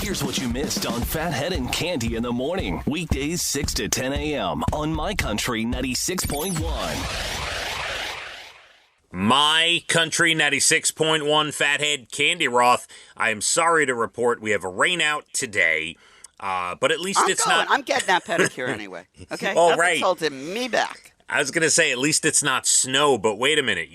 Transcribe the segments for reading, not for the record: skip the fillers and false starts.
Here's what you missed on Phathead and Cande in the morning. Weekdays 6 to 10 a.m. on My Country 96.1. My Country 96.1 Phathead, Cande Roth. I am sorry to report we have a rain out today, but at least I'm getting that pedicure anyway. Okay? Oh, Nothing's right. holding me back. I was going to say, at least it's not snow, but wait a minute.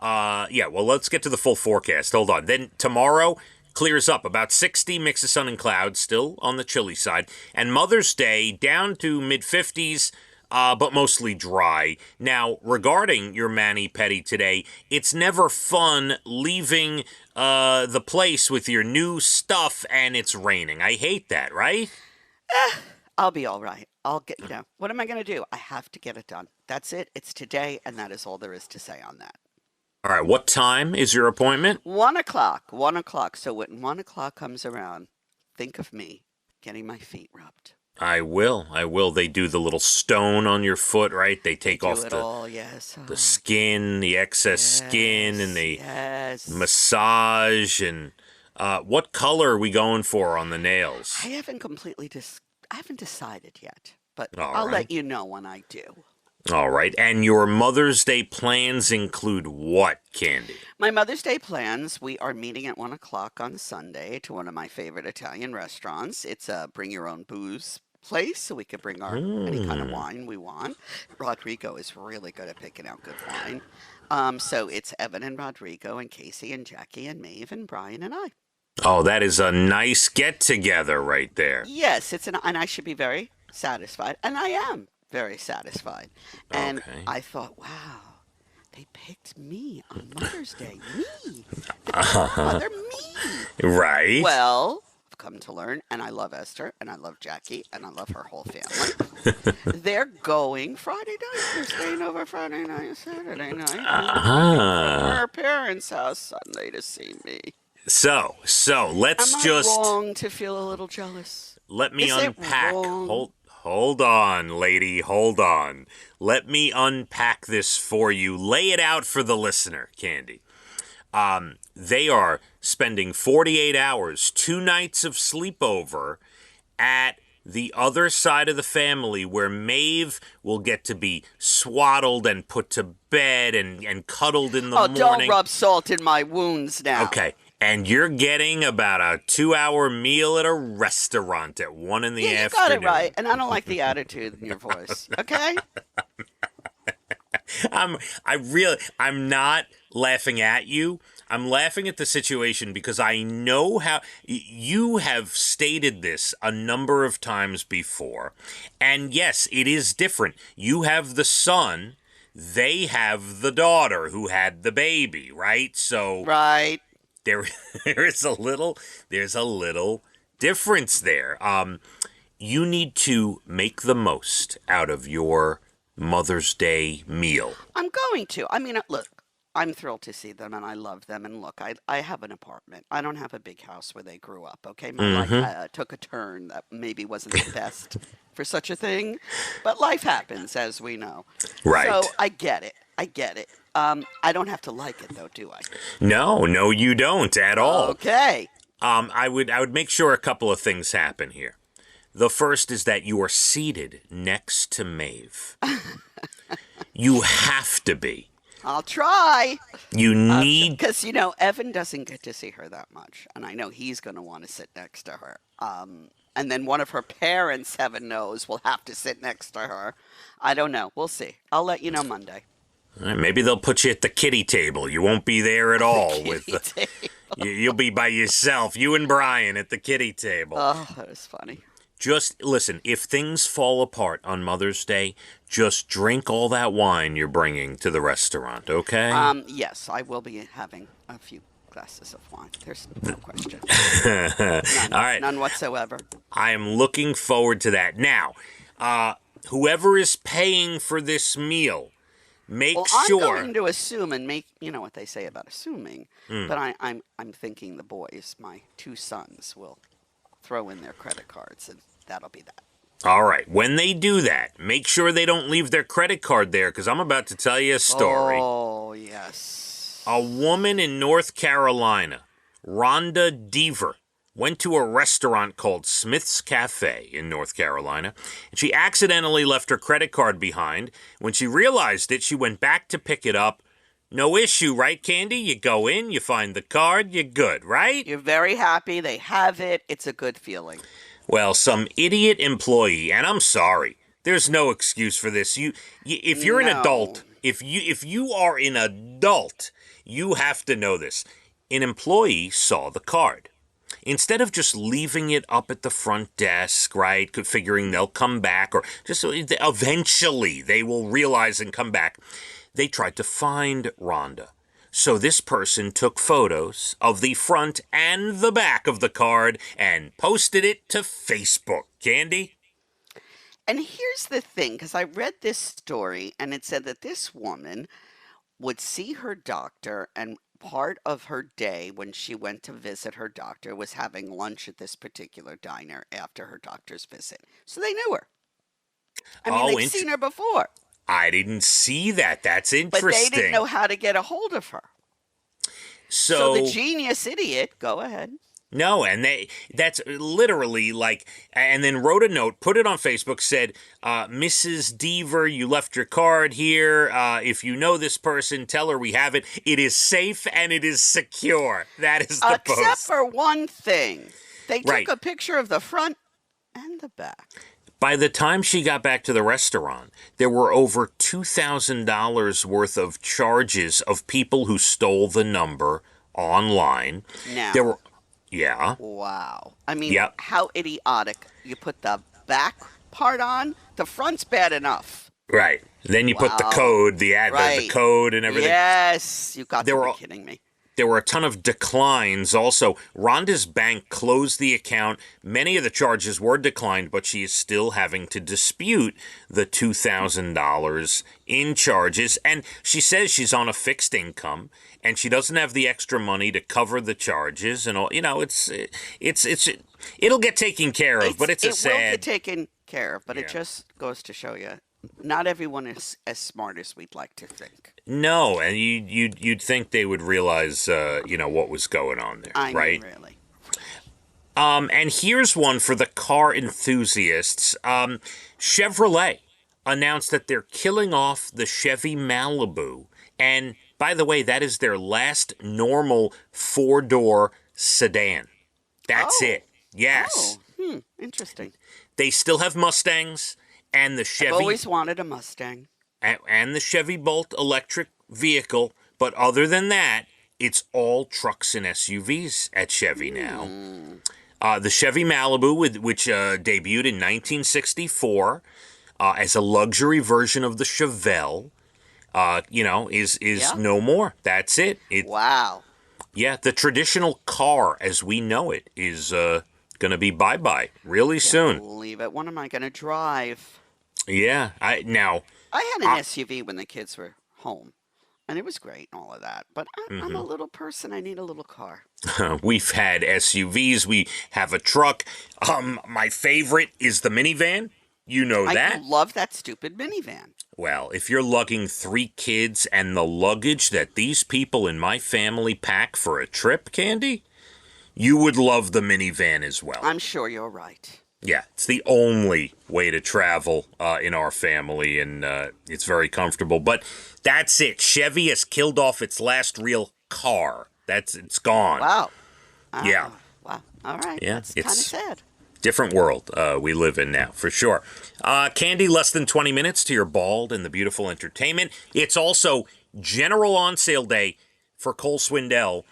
Well, let's get to the full forecast. Hold on. Then tomorrow clears up about 60, mix of sun and clouds, still on the chilly side. And Mother's Day down to mid-50s, but mostly dry. Now, regarding your mani-pedi today, it's never fun leaving the place with your new stuff and it's raining. I hate that, right? I'll be all right. What am I going to do? I have to get it done. That's it. It's today, and that is all there is to say on that. All right, what time is your appointment? 1 o'clock. 1 o'clock. So when 1 o'clock comes around, think of me getting my feet rubbed. I will. They do the little stone on your foot, right? They take off the skin, the excess skin, and they massage. And what color are we going for on the nails? I haven't decided yet, but All I'll right. let you know when I do. All right. And your Mother's Day plans include what, Cande? My Mother's Day plans, we are meeting at 1 o'clock on Sunday to one of my favorite Italian restaurants. It's a bring your own booze place, so we could bring any kind of wine we want. Rodrigo is really good at picking out good wine. So it's Evan and Rodrigo and Casey and Jackie and Maeve and Brian and I. Oh, that is a nice get-together right there. Yes, and I should be very satisfied, and I am very satisfied. And Okay. I thought, wow, they picked me on Mother's Day. Me. Mother me. Right. Well, I've come to learn, and I love Esther, and I love Jackie, and I love her whole family. They're going Friday night. They're staying over Friday night and Saturday night. From her parents' house Sunday to see me. So let's Am just... I wrong to feel a little jealous? Let me Is it unpack. wrong? Hold on, lady. Hold on. Let me unpack this for you. Lay it out for the listener, Cande. They are spending 48 hours, 2 nights of sleepover at the other side of the family where Maeve will get to be swaddled and put to bed and cuddled in the morning. Don't rub salt in my wounds now. Okay. And you're getting about a 2-hour meal at a restaurant at 1 in the afternoon. You got it right, and I don't like the attitude in your voice. Okay? I'm not laughing at you. I'm laughing at the situation because I know how you have stated this a number of times before. And yes, it is different. You have the son, they have the daughter who had the baby, right? So Right. There's a little difference there. You need to make the most out of your Mother's Day meal. I'm going to. I mean, look, I'm thrilled to see them, and I love them. And look, I have an apartment. I don't have a big house where they grew up, okay? My life took a turn that maybe wasn't the best for such a thing. But life happens, as we know. Right. So I get it. I don't have to like it, though, do I? No, you don't at all. Okay. I would make sure a couple of things happen here. The first is that you are seated next to Maeve. You have to be. I'll try. You need... Because, Evan doesn't get to see her that much. And I know he's going to want to sit next to her. And then one of her parents, heaven knows, will have to sit next to her. I don't know. We'll see. I'll let you know Monday. All right, maybe they'll put you at the kiddie table. You won't be there at all. You'll be by yourself. You and Brian at the kiddie table. Oh, that was funny. Just listen, if things fall apart on Mother's Day, just drink all that wine you're bringing to the restaurant, okay? Yes, I will be having a few glasses of wine. There's no question. All right. None whatsoever. I am looking forward to that. Now, whoever is paying for this meal, make sure... I'm going to assume and make, you know what they say about assuming, but I'm thinking the boys, my 2 sons, will throw in their credit cards, and that'll be that. All right. When they do that, make sure they don't leave their credit card there, because I'm about to tell you a story. Oh, yes. A woman in North Carolina, Rhonda Deaver, went to a restaurant called Smith's Cafe in North Carolina, and she accidentally left her credit card behind. When she realized it, she went back to pick it up. No issue, right, Candy? You go in, you find the card, you're good, right? You're very happy. They have it. It's a good feeling. Well, some idiot employee, and I'm sorry, there's no excuse for this. If you're an adult, if you are an adult, you have to know this. An employee saw the card. Instead of just leaving it up at the front desk, right, figuring they'll come back, or just eventually they will realize and come back, they tried to find Rhonda. So this person took photos of the front and the back of the card and posted it to Facebook. Candy? And here's the thing, because I read this story and it said that this woman would see her doctor, and part of her day when she went to visit her doctor was having lunch at this particular diner after her doctor's visit. So they knew her. I mean, they've seen her before. I didn't see that. That's interesting. But they didn't know how to get a hold of her. So the genius idiot, go ahead. No, and that's literally like, and then wrote a note, put it on Facebook, said, Mrs. Deaver, you left your card here. If you know this person, tell her we have it. It is safe and it is secure. That is the post. Except for one thing. They took a picture of the front and the back. By the time she got back to the restaurant, there were over $2,000 worth of charges of people who stole the number online. Now. There were... Yeah. Wow. I mean, how idiotic. You put the back part on, the front's bad enough. Right. Then you put the code, the code and everything. Yes. You got to be kidding me. There were a ton of declines also. Rhonda's bank closed the account. Many of the charges were declined, but she is still having to dispute the $2,000 in charges. And she says she's on a fixed income and she doesn't have the extra money to cover the charges and all. You know, it'll get taken care of, but it's a sad. It will get taken care of, but it just goes to show you, not everyone is as smart as we'd like to think. No, and you'd think they would realize, what was going on there, right? I mean, really. And here's one for the car enthusiasts. Chevrolet announced that they're killing off the Chevy Malibu. And by the way, that is their last normal four-door sedan. That's it. Yes. Interesting. They still have Mustangs and the Chevy. I've always wanted a Mustang. And the Chevy Bolt electric vehicle. But other than that, it's all trucks and SUVs at Chevy now. The Chevy Malibu, which debuted in 1964 as a luxury version of the Chevelle, is no more. That's it. Wow. Yeah, the traditional car as we know it is going to be bye-bye really soon. Can't believe it. When am I going to drive? Yeah, I had an SUV when the kids were home, and it was great and all of that. But I'm a little person. I need a little car. We've had SUVs. We have a truck. My favorite is the minivan. You know that. I love that stupid minivan. Well, if you're lugging 3 kids and the luggage that these people in my family pack for a trip, Candy, you would love the minivan as well. I'm sure you're right. Yeah, it's the only way to travel in our family, and it's very comfortable. But that's it. Chevy has killed off its last real car. It's gone. Wow. Yeah. Wow. All right. Yeah, that's kind of sad. Different world we live in now, for sure. Candy, less than 20 minutes to your bald and the beautiful entertainment. It's also general on sale day for Cole Swindell.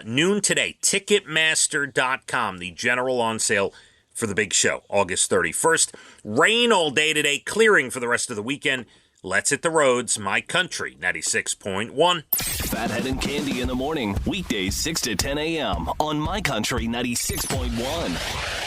Noon today, Ticketmaster.com, the general on sale for the big show, August 31st. Rain all day today, clearing for the rest of the weekend. Let's hit the roads. My Country 96.1. Phathead and Candy in the morning, weekdays 6 to 10 a.m. on My Country 96.1.